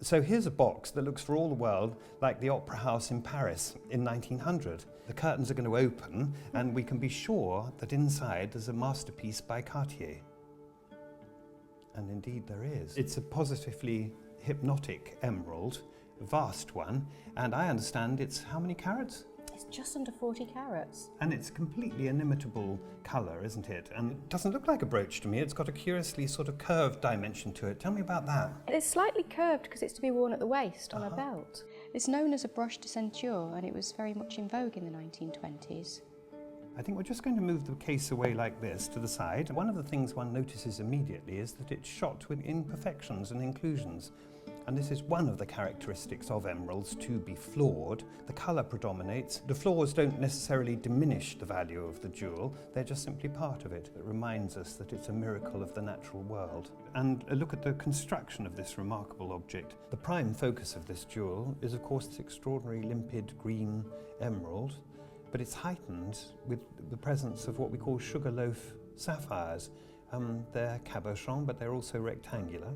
So here's a box that looks for all the world like the Opera House in Paris in 1900. The curtains are going to open and we can be sure that inside there's a masterpiece by Cartier. And indeed there is. It's a positively hypnotic emerald, a vast one, and I understand it's how many carats? It's just under 40 carats. And it's completely inimitable colour, isn't it? And it doesn't look like a brooch to me. It's got a curiously sort of curved dimension to it. Tell me about that. It's slightly curved because it's to be worn at the waist on a belt. It's known as a broche de ceinture and it was very much in vogue in the 1920s. I think we're just going to move the case away like this to the side. One of the things one notices immediately is that it's shot with imperfections and inclusions. And this is one of the characteristics of emeralds, to be flawed. The colour predominates. The flaws don't necessarily diminish the value of the jewel, they're just simply part of it. It reminds us that it's a miracle of the natural world. And a look at the construction of this remarkable object. The prime focus of this jewel is of course this extraordinary limpid green emerald, but it's heightened with the presence of what we call sugarloaf sapphires. They're cabochon, but they're also rectangular.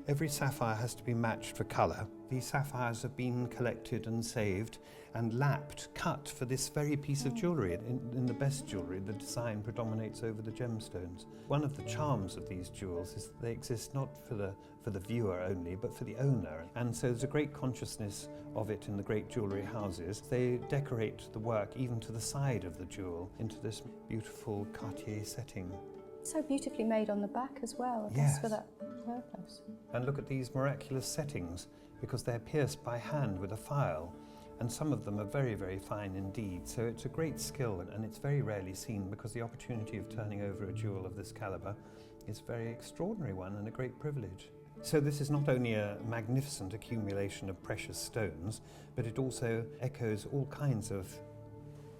Every sapphire has to be matched for colour. These sapphires have been collected and saved and lapped, cut for this very piece of jewellery. In the best jewellery, the design predominates over the gemstones. One of the charms of these jewels is that they exist not for the viewer only, but for the owner. And so there's a great consciousness of it in the great jewellery houses. They decorate the work even to the side of the jewel into this beautiful Cartier setting. So beautifully made on the back as well, I guess, for that purpose. And look at these miraculous settings, because they're pierced by hand with a file, and some of them are very, very fine indeed. So it's a great skill, and it's very rarely seen, because the opportunity of turning over a jewel of this calibre is a very extraordinary one and a great privilege. So this is not only a magnificent accumulation of precious stones, but it also echoes all kinds of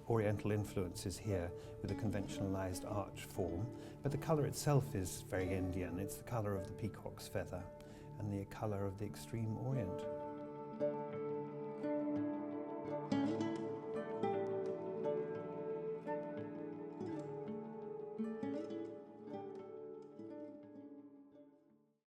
Oriental influences here with a conventionalized arch form, but the colour itself is very Indian. It's the colour of the peacock's feather and the colour of the extreme Orient.